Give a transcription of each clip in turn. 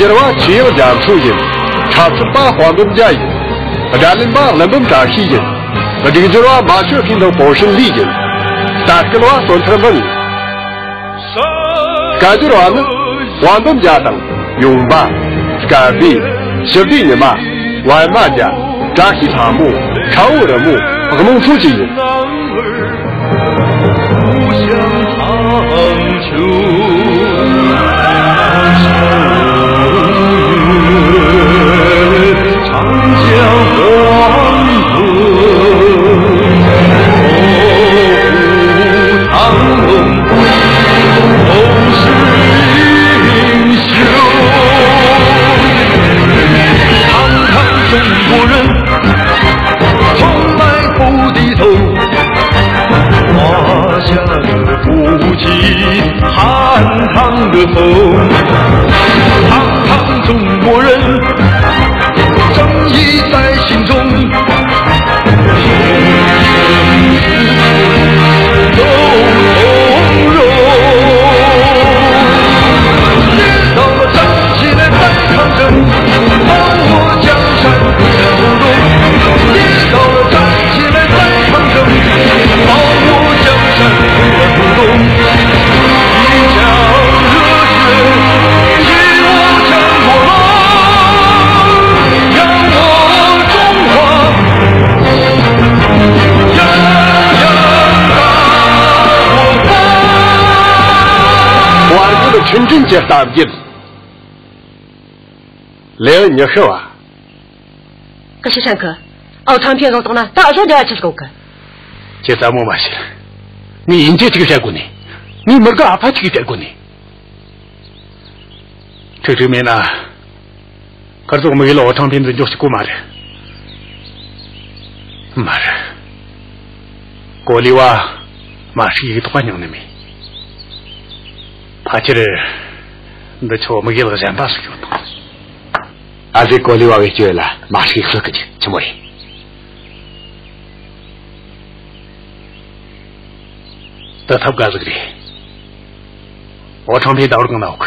Gerwa Chio Jam Suyin, Chatsupa Huangum Jayin, Adalimba Lambum Tahiyin, Badiggerwa Machu Kindo Portion Legion, Tatkalwa Sontraman, Kajuran, Wandum Jatang, Yumba, Skabi, Shabinima, Waimaja, Taki Tamu, Kauramu, Ramon Fuji. 纯正接打的，来你说啊？可是上课，熬汤片上懂了，大说就要吃这个。这咱们嘛是，你人家这个在过呢，你没个阿帕这个在过呢。这里面呢，可是我们给老汤片子就是过嘛的，妈的，锅里哇，嘛是一个多娘的没。 아치를 너 처음에 이거 잘 봤어. 아직 거리와 외교라 맛이 있었거든. 정말. 더 탑가서 그래. 어청비 나올 거 나오고.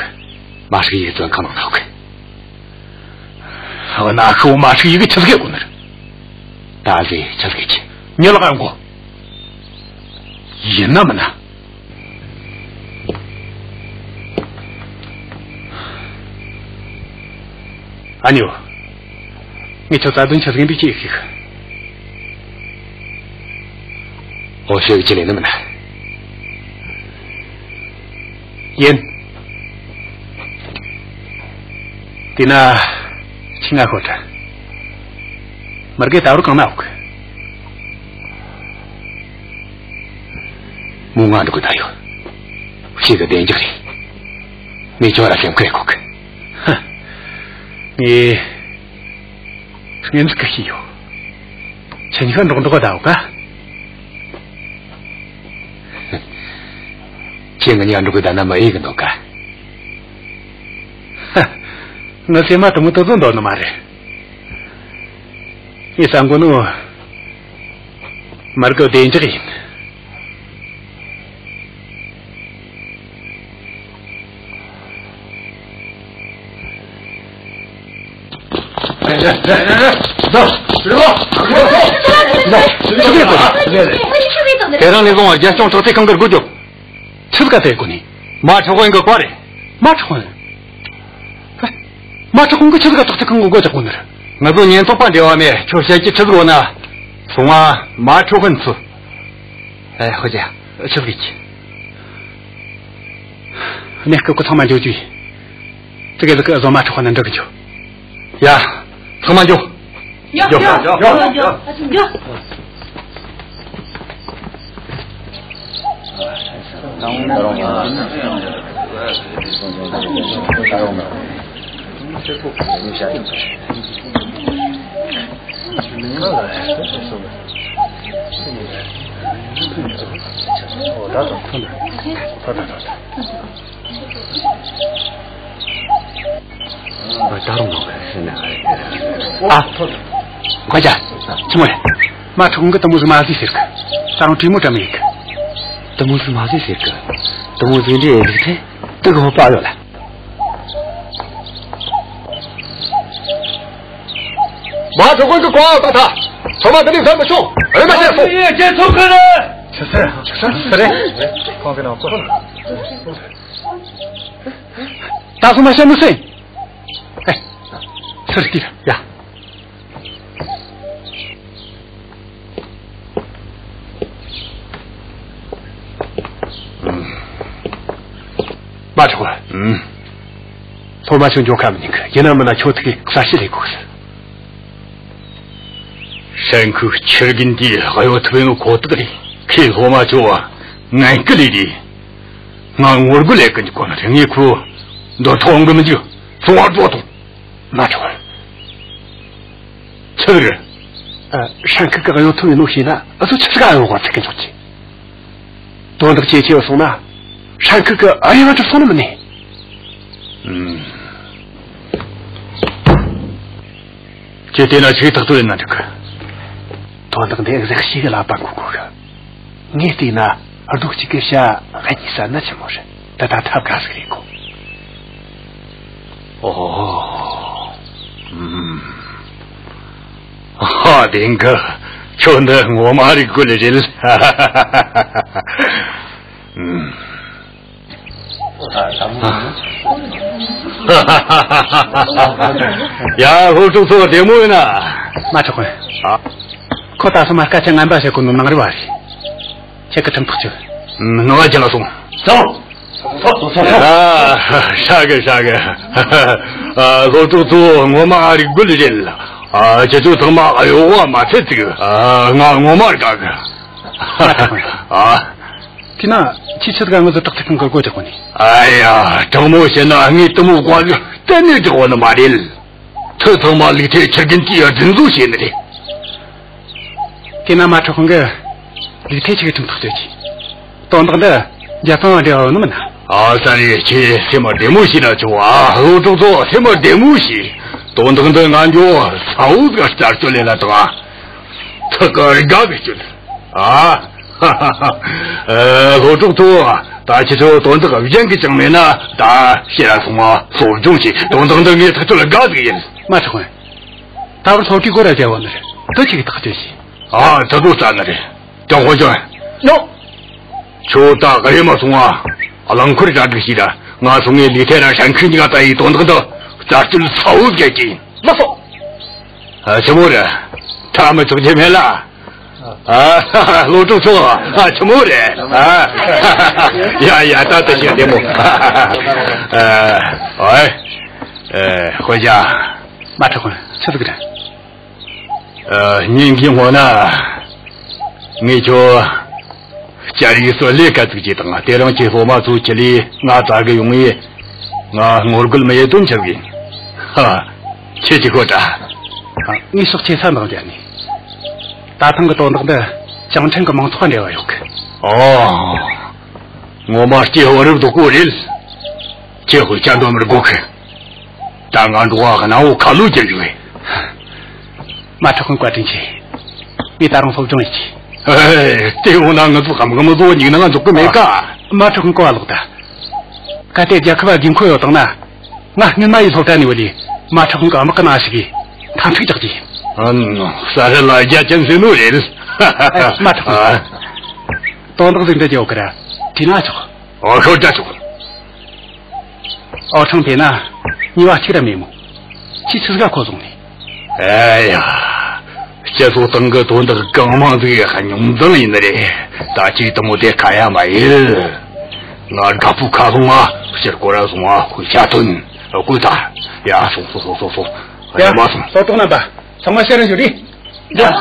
맛이 이전 가능 나오고. 아, 나 그거 맛이 이게 저게 오늘. 다시 저게지. 연락한 거. 옛날만나. 아니요. 이 저 자동 차선이 비치 이게. 어서 지내는 거나. 옌. 디나 칭하고다. 말게 다루 강나오고. 뭉아도 그다요. 시가 된저리. 네 저라 좀 그래고. 이 연습하시오. 전이건 정도가 나올까? 지금은 누구다 남아 이거 놓을까? 너 세마도 못해도 너는 말해. 이 상구는 말고 대인적인.走，师傅，走，대랑 내공을 야좀 저때 강걸 보죠. 치즈가 됐거니. 마차고 인거 과래. 마차고. 마차고 거 치즈가 저때 강거 거자 오늘. 나도 년 똑반 대화에 저새끼 치즈고나. 송아 마차고는 수. 에, 허자. 저기지. 내 그거 정말 조지. 저게 그 마차고는 저기죠. 야. 他妈就，有，아, 과자, 정말, 마 좋은 것도 무슨 맛이 있을까? 다른 팀을 잡으니까. 또 무슨 맛이 있을까? 또 무슨 일이 이렇게 뜨거워 빠져라. 马主官个瓜大他，从马这里看不中，二马先锋。也接触客人。是的，旁边老过。大叔们先不睡，哎，这是地方呀。马主官，소마 좀 욕하니까 얘네만 어떻게 사실이 고스. 생크 철긴디 어떻게 고뜨들이 그 소마 좋아 난 끌리디 난 얼굴에 끊고 나중에 너 통금은 지 소화도도 마주관. 저를 상크가 요통에 놓시나 어서 치가 안 오고 어떻게 좋지. 돈도 제지어서나 상크가 아이가 좀 손을 네. 제대나 제탁도 했나 저까 돈도 내가 시가 라방고가 니티나 얼룩지게샤 아니사 나지 뭐지 다다 탑가스 그리고 하딩가 저는 뭐 말이 걸리질 야, 호주소 대모이나. 맞죠? 코타서 마카창 안 봐서 군놈 나가리 와리. 체크 좀 붙여. 너가 전화송. 샤게. 호주소 뭐 말이 걸리질. 제주 더 마요 와 마체지. 나뭐 말이 가가. 기나 치치도 가면서 딱딱한 걸 고자고니. 아야, 정모시나 니 너무 과주 떼내지 오는 말일. 더 말리 대책인 뛰어 등도시네리. 기나 맞춰본 게 리테치가 좀 터졌지. 또 언덕인데 야평한테 어느 만나. 아사리 제 세마 데모시나 좋아. 어도도 세마 데모시. 또 언덕인데 안 좋아. 사우드가 잘 쫄래나 좋아. 특걸 가비줄. 호주도 다치서 돈도가 위장기 정면나 다 시라송아 소중시 돈등등이 터돌 가득이 맞죠? 다음 소기 거라지 오늘 더치기 터졌지. 저도 짠나래 정호정 좋다 가해마송아 알랑코리 자득시다 나송이 리테나 샹크니가 따이 돈등도 자줄 사우겠지 맞소 저모래 다음에 정제매라 로중소 저모래 야야 따뜻이야 대모回家 맞죠? 저도 그래. 님기원아你就家里说离开自己等啊대령 제소마 주치리 나 자게 용이 나 얼굴 매에 돈 저기 체지고다 니 속체 산다고잖니. 다른 것도 없는데 정천거 멍청하네요 이렇게.我妈接어렵도 꼬릴 제후 잔도물 고크 당한 도와가 나오 칼로 제주에 맞춰건 과든지 이 다른 소중이지. 에이 때우난 것도 감금도 니는 조금 메까 맞춰건 과로다. 가대 자크바 김코요 동나 나 니마이 소다니 원리 맞춰건 거 아무거나 하시기 탐식적지. 사실라 이제 전세 노래를 맞춰건 돈도 좀 그래 지나죠. 그렇다죠. 청피나 니와 치라미모 치치스가 고송니. 에야 제소 등거 돈도 강망들이 한 용등이 있느래 다치도 못해 가야 마일 나 가부 가송아 실고라송아 후샤돈 구다 야 소소소소소 야 마송 소통나 봐 정말 세는 줄이 야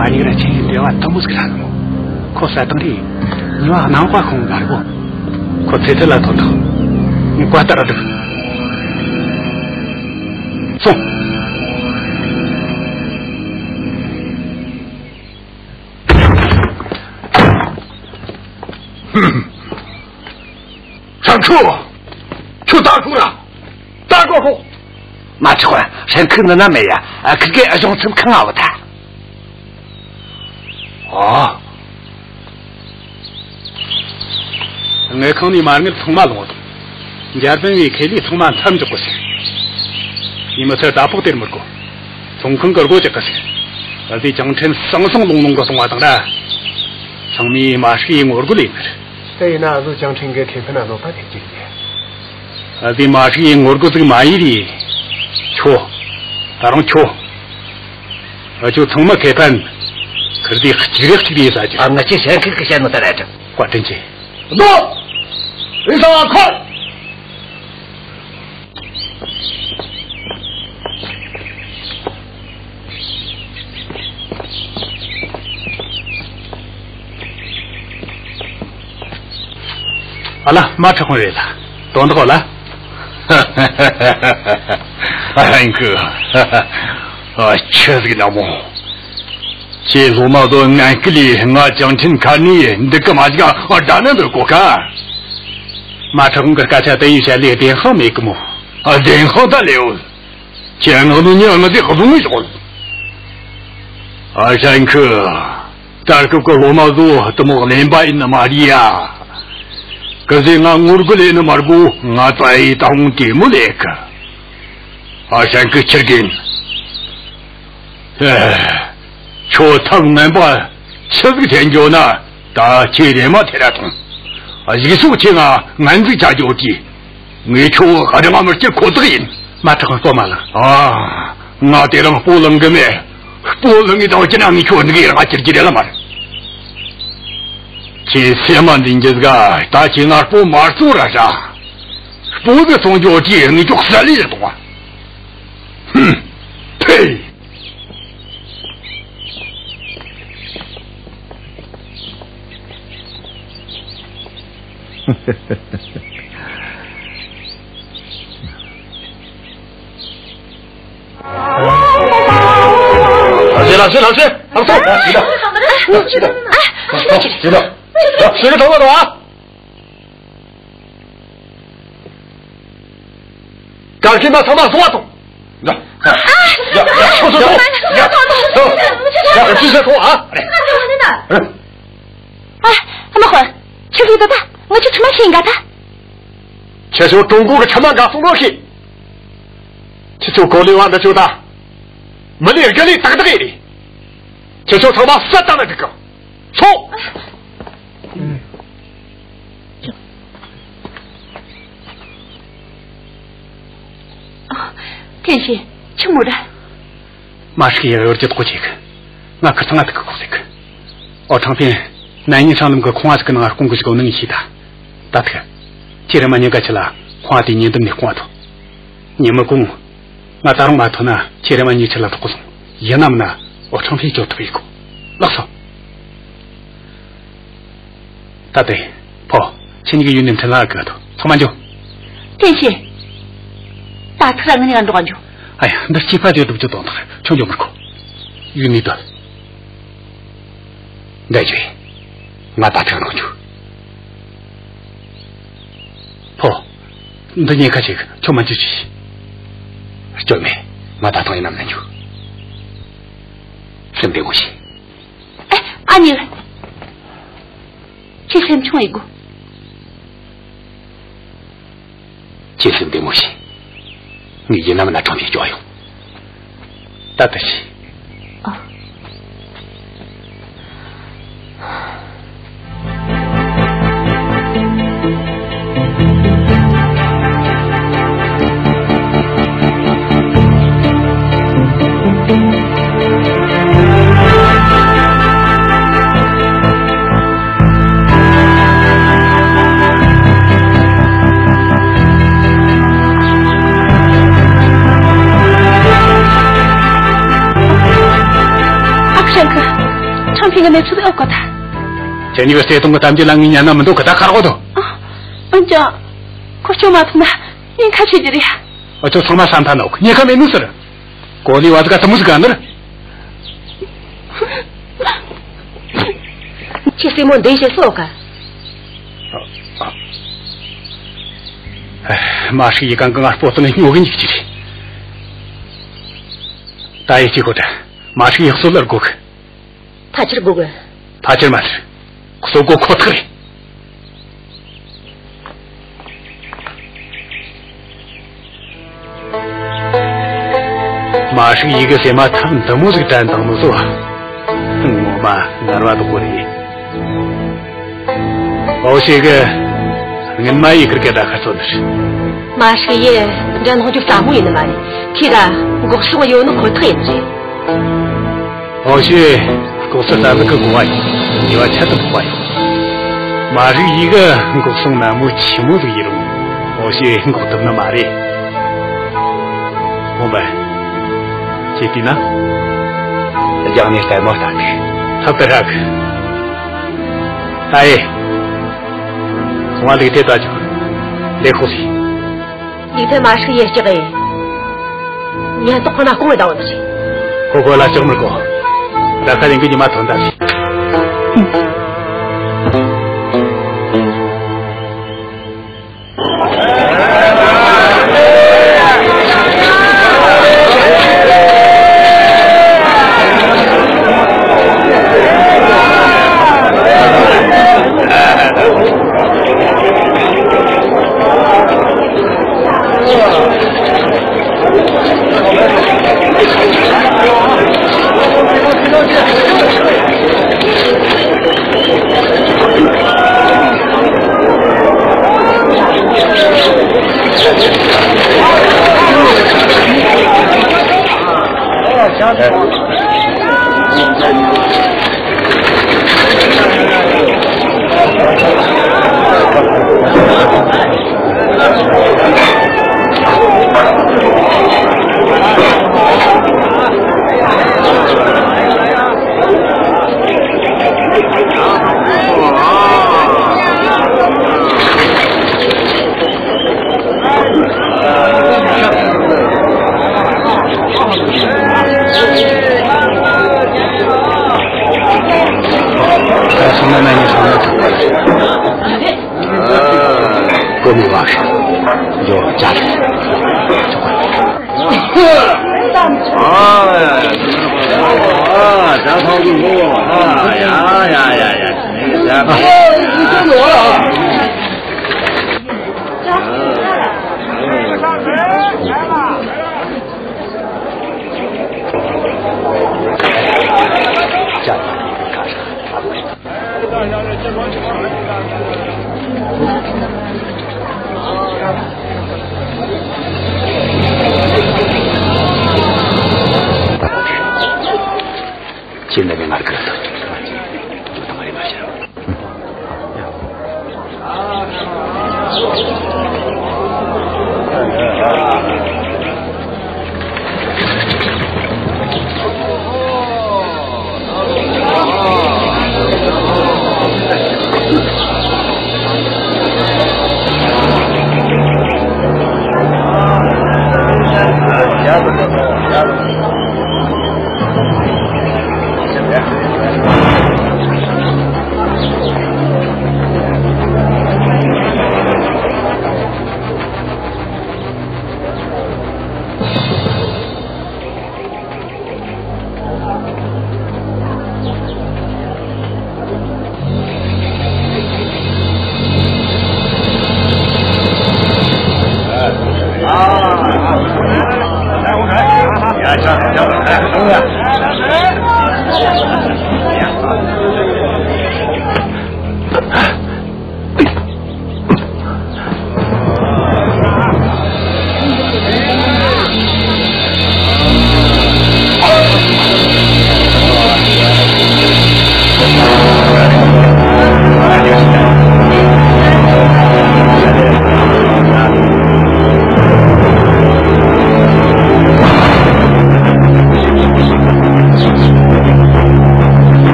아니라 진료가 너무 그러고 코사들이 니와 나와 공 말고 코테텔라 돈도 니 과따라도 송去，去打住了，打过后，马志官，先看到那没呀？可给阿兄怎么看我他？啊！我看你妈那从马路，你家本位开里从马参着过去，你们才打不得么过，从空个过去个是，这江城生生隆隆个从话等的，上面马是我过来的。对，那是江城个天分那种不太经验。这马是我过这个满意的，错，打上错，就从没开办，可是得几个啥子？我这先看看先弄得来着，关真去。走，人上快！好了，马车回来了，懂得好了。安哥，确实那么。这罗马多俺这里我江城看你在干嘛去啊？我当然都过看。马车个刚才等一下来电好没个么？电好得了，见我都娘我这好容易说。山客，但个罗马多怎么连把那么的呀？可是我过来那么个，我在当地没来个。山客吃紧，说他们把吃个天椒呢，打7点嘛天来通，一个事情啊，俺这家就的，没错，还得我们这苦子人，马车做嘛了我得了不能个咩，不能一到这样你说那个人几点了嘛？这些嘛人家这个大钱啊不马做了啥，不是从交地你就死里了多，呸！老师，走，起来，谁个头发懂啊？赶紧把头发说动，走，继续说啊！他们混，去里头吧，我去吃嘛去应该的。这就中国的吃嘛干送过去，这就搞6万的就打，没那个里打的给的，这就他妈死当了这个，错。天心，吃么的？马是也有这过去个，我可从那这个过去个，我唱片男人上那个空话是跟那公公是搞能一起打，大特，既然嘛人家去了，花的年都没花头，你们公，我打龙码头呢，既然嘛你去了不送，也那么呢，我唱片就特别高，老少，大队，跑，请你给云南城那个头，从慢就。天心。打出来我那个多久？哎呀，那7、8点都就到那了，穷就没过。与你的，那句，我打成多久？婆，那你看这个，穷嘛就去。小妹，我打同意那么久，身边无心。哎，阿妮，这身穷一个，这身边无心。你也那么拿装备教育，大得起。这个没出的搞他，这你个山东个咱们就让人家那么多给他看好多。俺讲，可就嘛他妈，你看谁的呀？我就从嘛上他那个，你看没弄死了，过里娃子个怎么是干的了？这什么东西说个？马是一刚刚波动的牛跟你去的，大爷结果的，马是一说了过去，他就是过个，他就是嘛是，说过可特嘞。马是一个什么他们怎么这个战当的做啊？我嘛俺娃都过来，我是一个俺妈一个给他还说的是。马是个爷，这样就反目人的嘛的，看着我说我有那可特的人。我是公司咱们个国外，你话钱都不花哟。马是一个我送南木起木的一路，我是我都那马的，我们。姐弟呢？让你带毛上去，他不让去。哎，我离开多久？来后头。离开马是也这个，你还多看那公会到我去。哥哥那小妹哥，那还能给你妈同大去。过没完事，就家里就快。这套工作那个啥。你跟我了。家里干啥？进那边那个，就他妈的那些。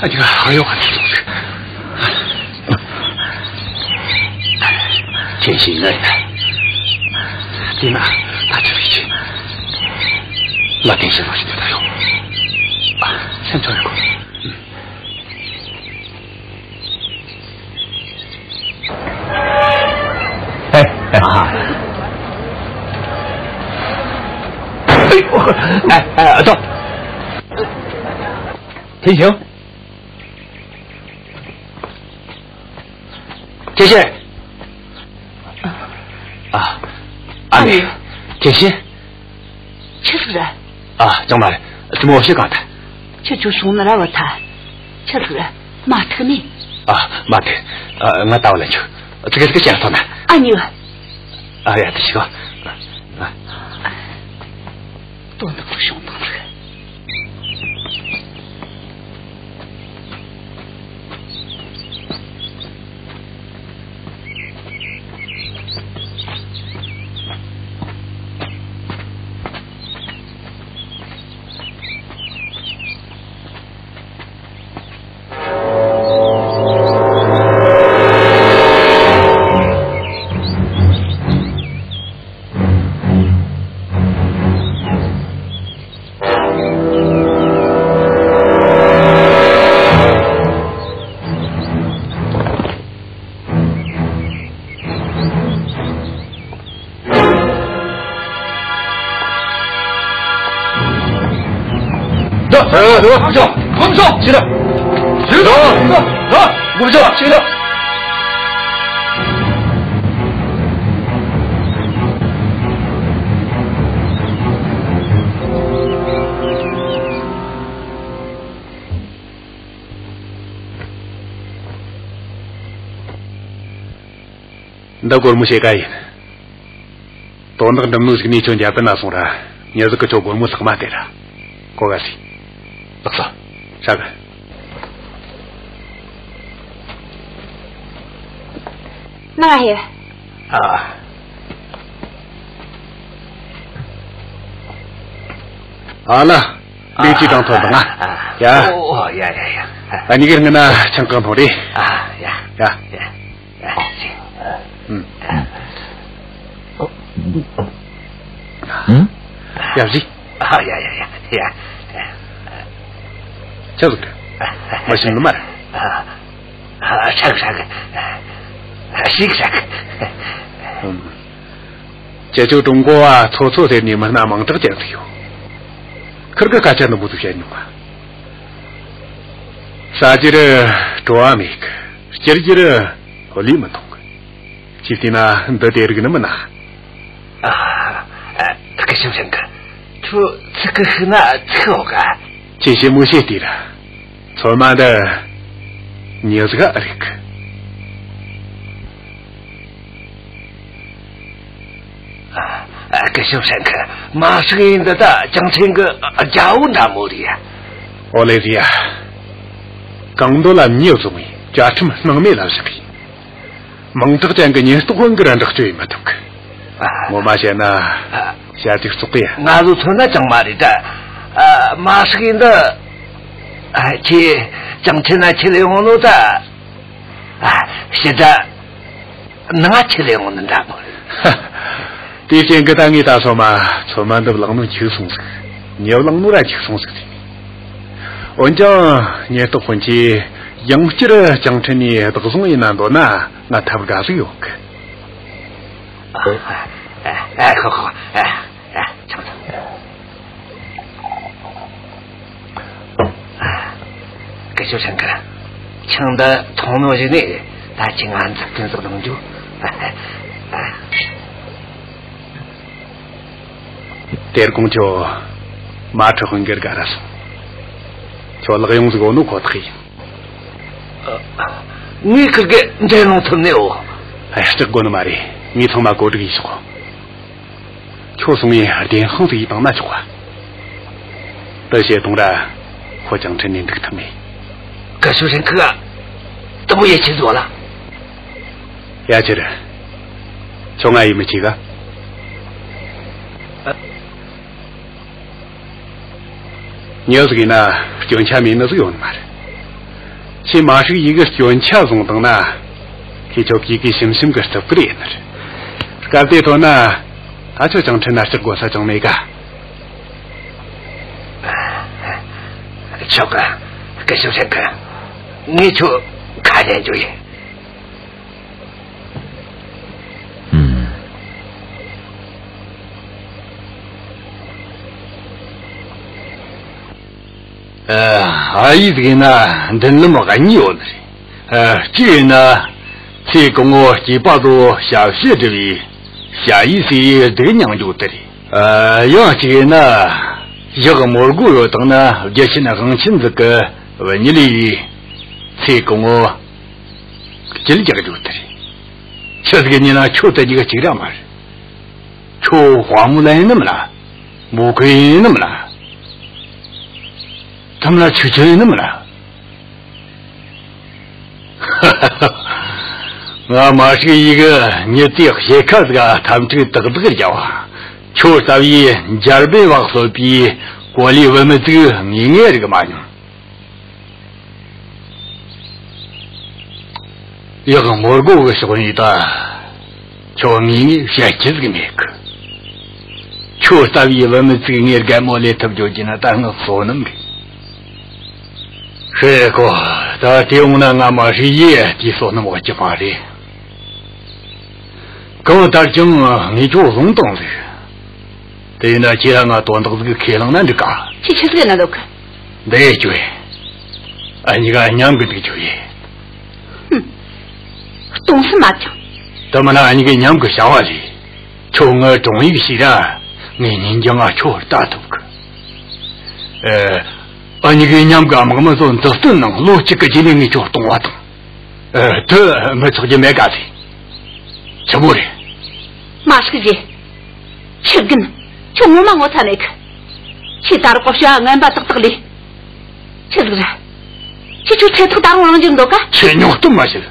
这个还有问题总是。天心人，你呢？他这里去，那天心老师对他用，先坐一会儿。走，天行，天心，阿妹，天心，吃主任，정말怎么去搞的？这就送那来我谈，吃主任，马特命。马特，我到了就，这个讲头呢？阿牛。哎呀，这是个，多能不凶当的人。走，我们走，行了，走，我们走，行了。那个木些干的，到那个能弄这个你全家本那送的，你要是个做过木什么的了，过个事。老师，啥个？哪里？好了，立即当头的啊！呀，你给人家抢钢头的呀，要是呀。这个，我心里嘛，啥个，是个啥个，这就中国啊，错的你们那忙这个讲的哟，可个干这都不都嫌你嘛，啥子的做阿美个，这的和你们同个，今天呢，都得这个那么难这个小生个，这个是那错个。这些没些的了，错嘛的，你有这个那个。个小生个，马是人的讲成个家务那么的呀。我来的呀，更多了你有主意，家什么能没了什么？蒙这个讲个人都混个人这个追嘛，同个。我马现呢，下这个做呀。俺都从那讲嘛的马是人的，去讲成那起来我弄的，现在哪起来我能干嘛？第三个单位打说嘛，出门都冷弄轻松些，你要冷弄来轻松些的。我讲你都混去，养起了讲成你这个生意难多呢，那他不干是有个。好，差不多。个小陈哥，请的同路去内，他请俺跟着弄就，这公交马车混给干了什么？叫那个用这个弄过推。你这个在农村的哦？哎呀，这个呢嘛的，你他妈搞这个意思话，确实你连横着一帮那句话，这些东的或讲成您这个他们。个小陈哥，怎么也去做了？也觉得，从来有没几个？你要是给那就前面那是有的嘛的，起码是一个选恰中等呢，给就给心个是不连的。干对头呢，他就整成那是国策整那个。小哥，跟小陈哥，你就看见就行。阿姨这个呢，等那么个牛的，这呢，这跟我几把多小学这里，下一些这个娘就的了，要这个呢，一个蘑菇肉等呢，也是那很亲这个问你里，这跟我这里这个就的了，这个你呢，就在这个质量嘛，就花木兰那么了，木龟那么了。他们那去chơi那么了，我嘛是一个你这些看这个他们这个这个叫啊，确实以家里边往说比国里我们这个你爱这个嘛呢，一个蘑菇是关于的，叫你先记这个名字，确实以我们这个爱干么嘞，他们就经常当个说那么的。这个到底我呢，俺们是也的说那么几话的，跟我打讲啊，你就容东西，对呢，既然我端到这个开朗南的嘎，去吃这个那都可。对就，你个娘个的就业，懂事嘛讲。怎么呢？你个娘个想法里，从我中一个西人，你讲啊，确实大头个，你给娘个么么说，这是能录几个节目你就懂啊懂，这没出去买干的，吃不的。马是个姐，吃个呢，就我嘛我才来看，去打了过去啊，俺把得哩，吃这个人，这就才头打我就多个。吃牛都没事了，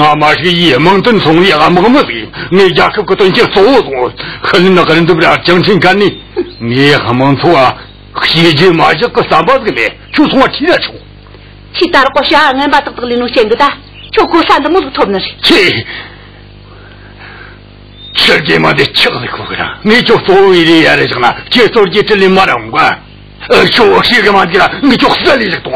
俺妈是野蒙顿从野俺么的，你家可个东西做做，可能那个人都不了讲清干的，你还蒙错啊。西街嘛，这个三包子没，就从我提来出。去打了过去啊，俺把得哩弄先个的，就过山的木头头那是。去，吃这嘛的吃的苦了，你就所谓的也来着了，这手机这里没人管，说是干嘛的了，你就死里这多。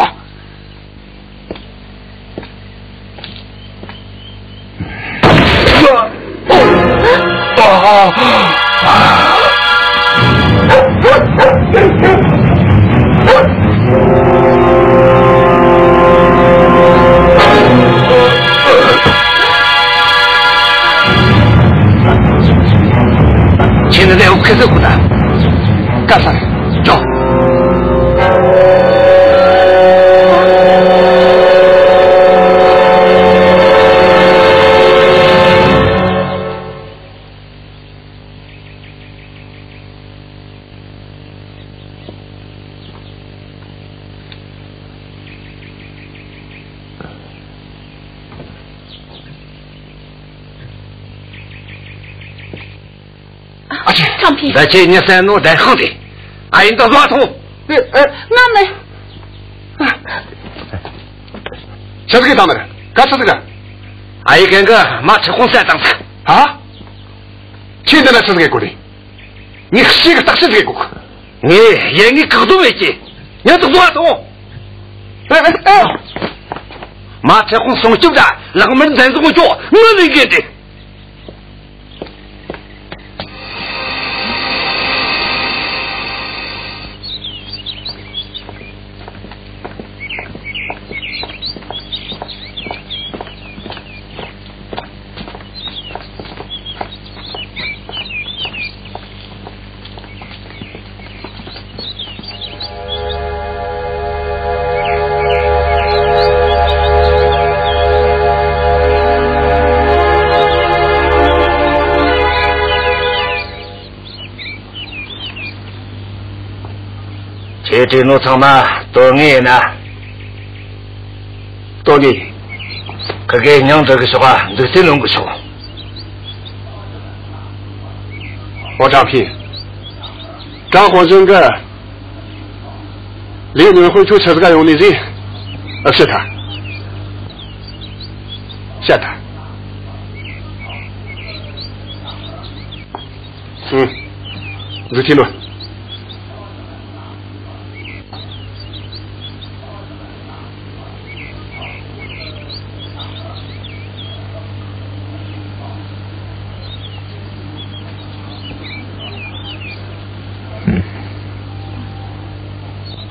现在在我开始鼓捣，干啥？走。在今年3弄在横的，俺到乱头。俺们，吃这个当那个，干吃这个？俺一个个马吃红山当吃啊？现在来吃这个锅的，你洗个大吃这个锅，你连你狗都没进，你都乱头。马吃红送酒的，那个门才怎么叫？我那个的。这农场嘛，多年呢，多年，可给娘这个说话，这谁能不说？我张平，张火整个，领人回去吃这个用的人，是他，下他。日天论。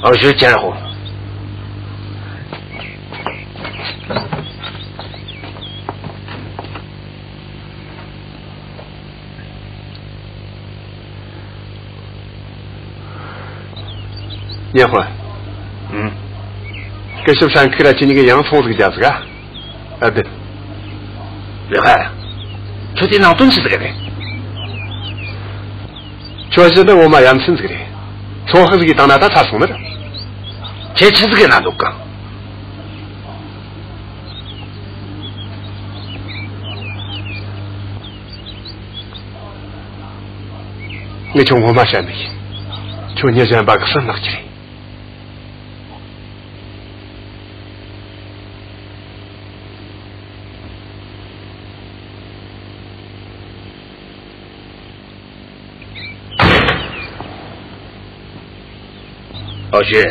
我是家伙。年华，这是不是看了今年个洋葱这个价子啊？啊对。厉害，确定让东西这个的。确实的，我们养成这个的，从还是给当那大茶送的了。这其实给哪都讲。你从我妈下面，就你这样把个生拿起来。老徐，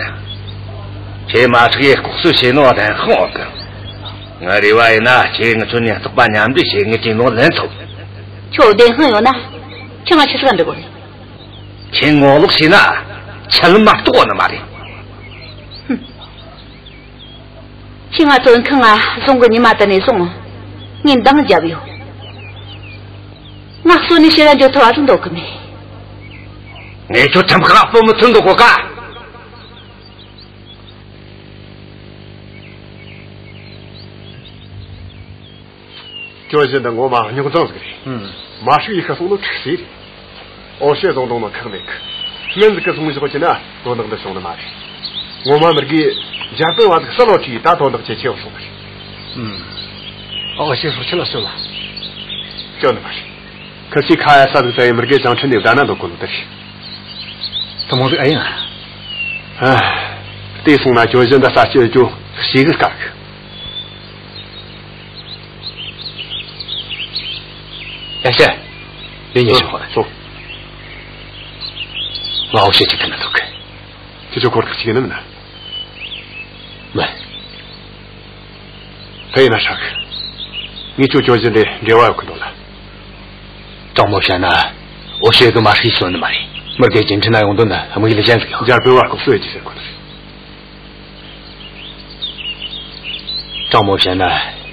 这马这个故事写弄得很好个，我另外呢，这个昨年都把娘的写个进入人头，确定很有呢，这嘛其实干得过的。听我录写呢，吃了蛮多的嘛的。哼，今晚做人看啊，送给你妈的那送，你当家没有？我说你现在就拖这么多个没？你就这么个父母听到过干？就是的，我嘛，你个这个的，马上一颗送都吃谁的？我现在都能看那个，面子个东西我今呢都能得送的嘛的。我们那个日本话这个十老几大多那个节气我送的。我先说吃了收了，叫那嘛是。可惜看啥子在那个长春的大那都过得去。怎么是哎呀？哎，对送那就人的啥就谁个干个？哎是，连你说话走。我先去看那都可以。这就过了几个人呢？没。可以那啥个？你就觉得另外可多了。张某山呢？我学个马是说的嘛的，没给进城那用的呢，还没给你讲这个。家本话公司也就是过的。张某山呢？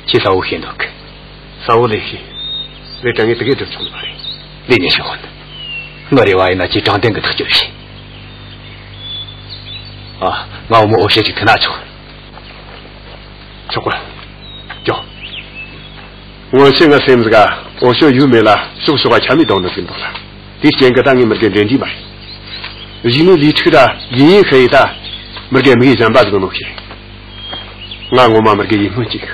其实我很多个。啥我那些？你整个这个就出来，你也喜欢的。我的话那就长点个头就是啊，我先去看那去。吃过了，叫。我现在是这个，我说有没了，说实话前面都能听到了。第三个当你们跟人地买，因为你去的银可以的，没给没想把这个东西，我妈没给银没几个。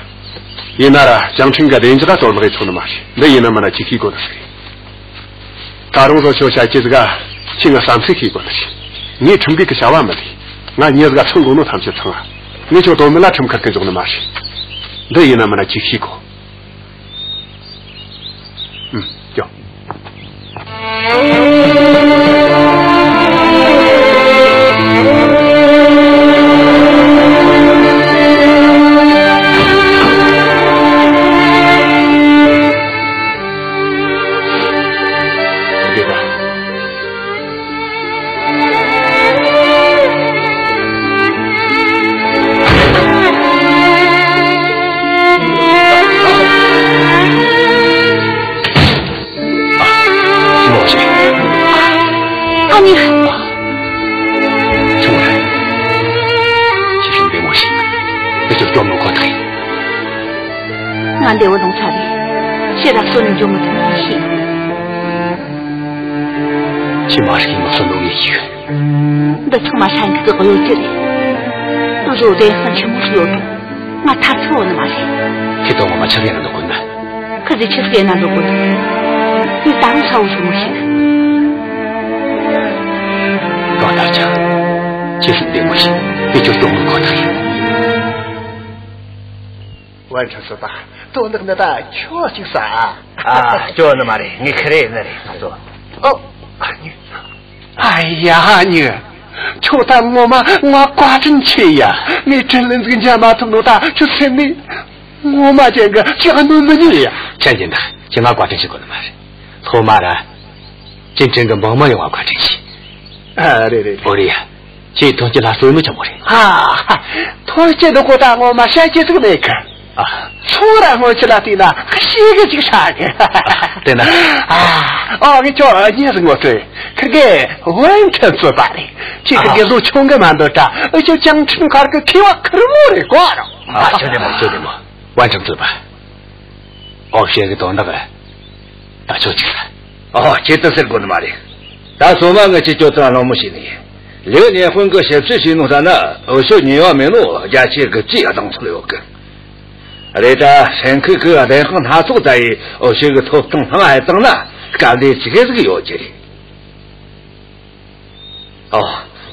你那了，江春个人家做没出的嘛是，那也那么那几起过的是。大龙说小下这个，今个3次起过的是，你成这个小万没的，那你这个成功的他们就成啊，你就多没那成可跟踪的嘛是，那也那么那几起过。叫。对我弄差的，现在说你就没得自信。起码是给我说弄一句。那从马山这个我有劲的，我说的很全部是有毒，我他错了嘛是。这个我们吃点那都困难。可是吃点那都困难，你当场什么行？告大家，其实对不起，你就多么高兴。完成是吧？都能的的，确就是啊。啊，就那么的，你可来那里坐。哦，你，哎呀，你，就当我嘛，我挂真气呀！你真能跟家嘛同多大，就是你，我嘛这个叫那么你呀？真的，今晚挂真气过了嘛？后妈的，真个忙用我挂真气。啊，对。我的呀，这同志拿手没怎么的。啊，同志都过大我嘛，先接这个那个。啊，错了，我去了对了，还写个这个啥个？对呢。啊，哦，你叫你是我对，这个完成做罢的，这个给路穷个蛮多的，就将城卡个开挖可木的挂了。啊，兄弟们，完成做吧。哦，写个到那个，打出去了。哦，这都是过的嘛的，但说嘛，我就叫这老母亲的，6年混个小事情弄啥呢？我说你要没弄，家这个这样当出来我个。来的山口哥来和他坐在我这个头正常还等了，干的这个是个要紧的。哦，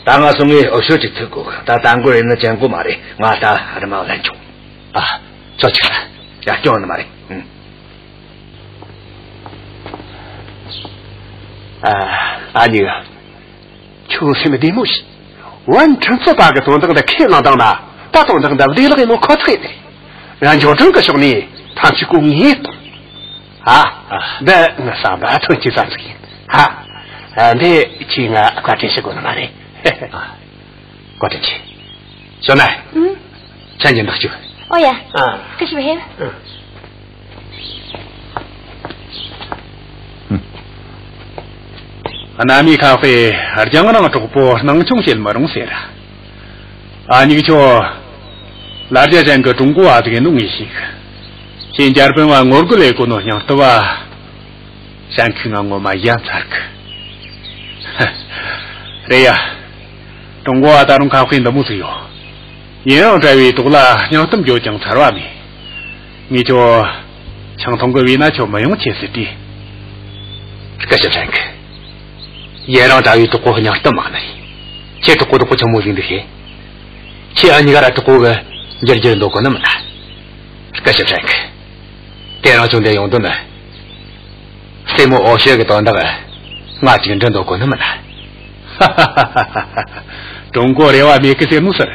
当我送给我小姐头过，他当过人的见过嘛的，我他还他妈难做啊，叫起来，呀，叫他妈的，阿女啊，求什么的东西？完成这8个多等的开朗当了，大东等的为了给我考退的。让就这个兄弟，他去过你那我上班头就这样子那今啊，挂真是过了嘛的，挂真气，小奶，前进的就，哦呀，可是不黑，那米咖啡，讲个那个主播能重些么东西了，你就。那这整个中国啊，这个弄一些个，现在本话我过来过呢，样对吧？想看看我们养啥个？对呀，中国啊，大众咖啡都没有，也让这位多了，让等就讲啥话没？你就像通过为那就没用解释的，这个是啥个？也让这位多过娘等嘛呢？这多过都不成没用的些，这样你个那多过个。人都过那么难，这是这个，电脑中的用的呢，谁么学学个到那个，我竞争都过那么难，中国的话没个些么事，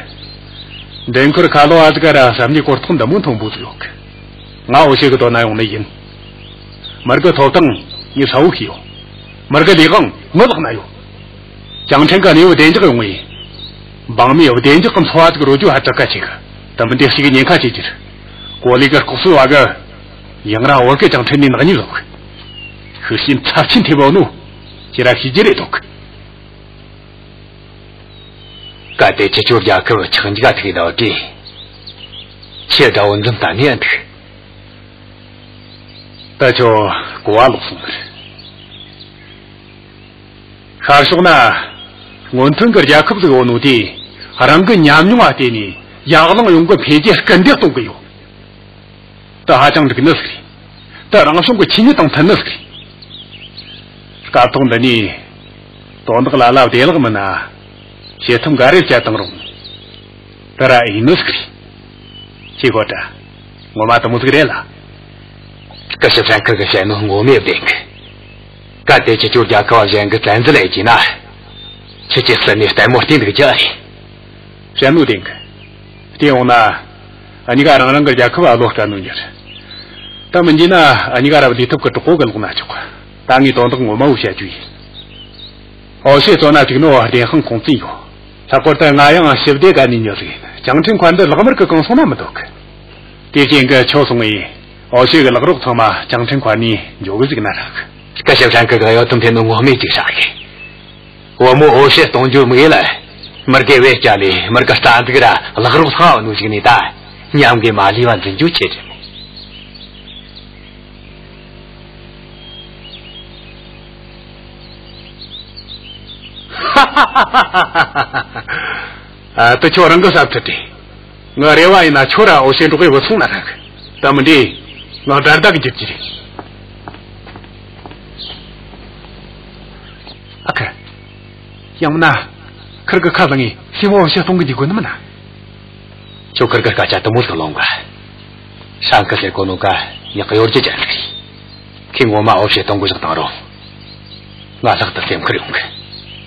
人口的卡路啊这个的，咱们国通的门通不足个，我学个到那用的人，每个头等你抽起哟，每个地方我都那有，讲成个你有点这个用意，旁边有点这个错这个路就还这个这个。咱们这是个年卡节节，过了一个古时那个，让让我给讲成你哪里走？核心查清铁包路，接来细节来读。干的这就两个成绩个推到的，现在我正打念的，那就国外路送的。还说呢，我整个家可不是我弄的，还让个娘女娃的呢。养狼用个偏见跟着都个有，但还讲这个那是的，但让我送个亲戚当成那是的，噶懂得呢，到那个老爹那个么呢，先从个人家当中，当然也那是的，结果这我妈怎么这个了？这是咱各个县农我们也不个，噶得这就家搞人个单子来进呐，这就是你在莫定这个家里，谁弄定个？电话呢？你看让个家可把落干弄去了。但问题呢？你看那里头个这个弄拿去过，当你当我们无下注意。现在呢这个弄连很控制哟，他觉得那样媳妇的干你就是，江城宽的那么个公司那么多个，第几个乔松诶，现在那个路上嘛，江城宽呢有个这个那个，这小山哥哥要冬天弄我没这啥个，我们现在东就没了。मर के वे चाले मर का स्टांत करा लगरो था अनुजी ने ता न्याम के माली वान जो छे तो छोरन को साथ थे ngare wa ina chora o sen to ko suna ka tamde nga dar da ki jiri aka yamna可个看着你，希望先送给你过那么难，就可个家都没个弄个，上个在国农干，你还有这件事，听我妈我学东国上当中，我这个谁不用的，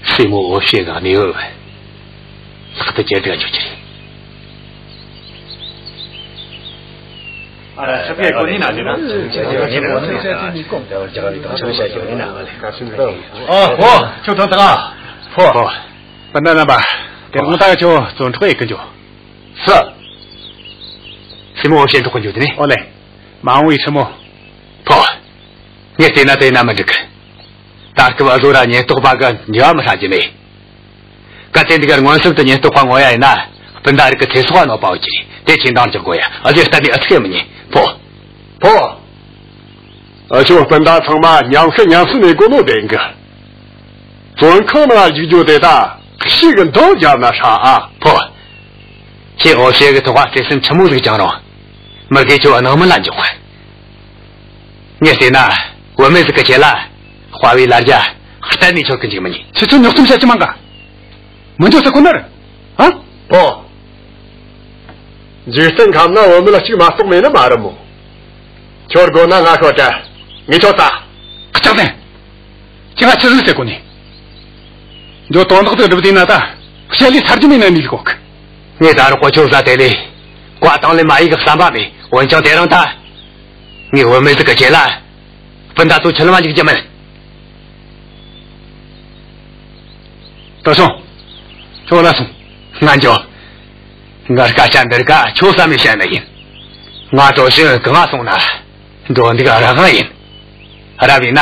谁么我学个没有，这个接着就去。这边过年哪去了？哦，我就等等啊，不，本来吧，等我大概就总出一个就。是。什么我先出很久的呢？哦嘞，忙为什么？不，你对那么这个，大哥我说了，你多把个你要么啥姐妹，刚才这个我说的你多换我呀那，本来这个才说那包机，得听当这个呀，而且是你而且么呢？不，就本大厂嘛，娘是那个弄的一个，专科呢就得打，是个道家那啥啊？不，这我学个的话，这是全部这个讲了。没给就那么烂就换，你说呢？我们这个钱了，华为来家，带你去跟这个么你？这真的这么下这么干？我就是过那儿啊？不，你身上那我们的起码送没那么的么？就是个那俺说这，你说啥？讲的，这个真是在过年。你当那个对不对？那的，现在差点没能理过去。你当然我就是在这里，挂当里买一个300米。我叫带上他，你我们这个钱了，分他都成了吗？这个姐们，大兄，叫我来送，俺就，我是干现在的干，就算没现在人，我就是跟俺送了，都那个让俺人，那边呢，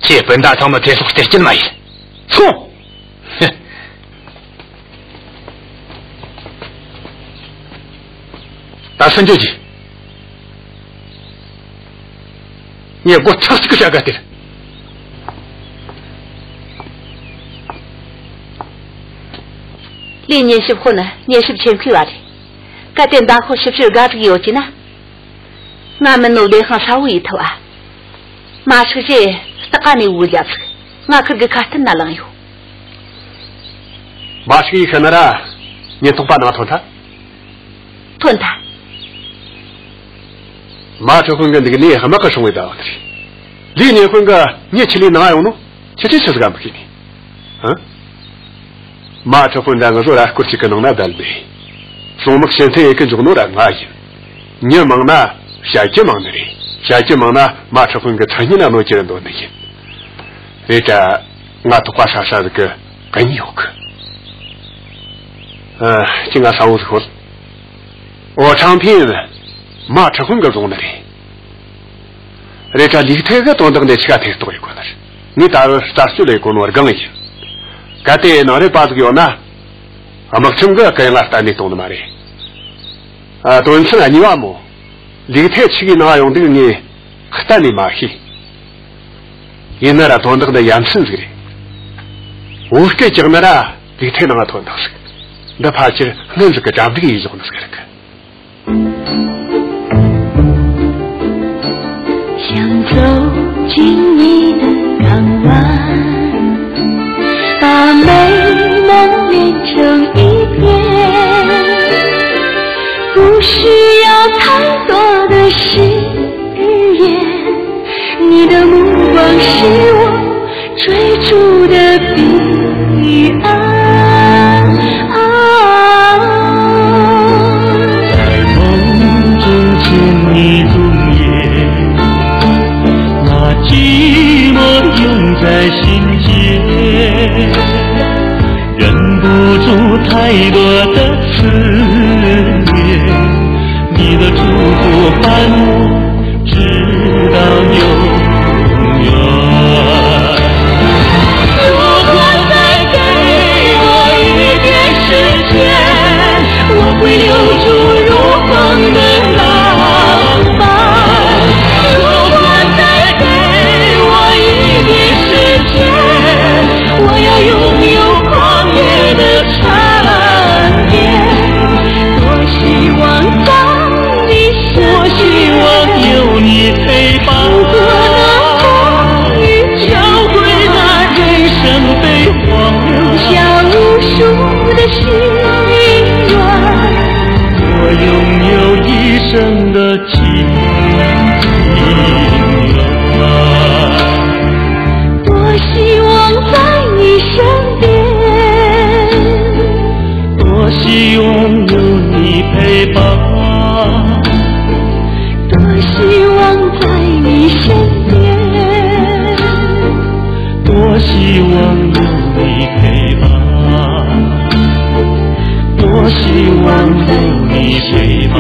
这分他他们才说得进来，送，哼。打算就急，你也给我尝试个下个的。历年是不呢？年是不欠亏话的，该点大伙是不是干这个要紧呢？俺们努力上稍微一头啊，马出去是干的物价子，俺可给看真那冷哟。马出去看那啦，你都把那吞他？吞他。马车混个那个脸还没个什么的，历年混个年轻人哪有呢？这是干不给你，嗯？马车混那个说了，过去可能那得了呗。说我们现在也跟着弄了阿姨，你忙呢，下一忙的嘞，下一忙呢，马车混个成年那弄几人多那些，这俺都花啥这个跟你有个，今个上午之后，我唱片呢。马车混个中的嘞，这离开个东东的其他太多一个了是，你打出来过那更一些，刚才那里把这个呢，俺们整个跟俺单的懂的嘛嘞，都是那你话么，离开去个那用的呢，单的嘛些，因那东东的养生这个，我给讲那啦，离开那个东东是，那怕是那这个长这个一种的这个。想走进你的港湾，把美梦连成一片，不需要太多的誓言，你的目光是我追逐的彼岸。在梦中牵你入夜，那寂寞涌在心间，忍不住太多的思念，你的祝福伴我直到永远。如果再给我一点时间，我会留住如风的浪漫。如果再给我一点时间，我要拥有狂野的灿烂。生的情景啊！多希望在你身边，多希望有你陪伴，多希望在你身边，多希望有你陪伴，多希望有你陪伴。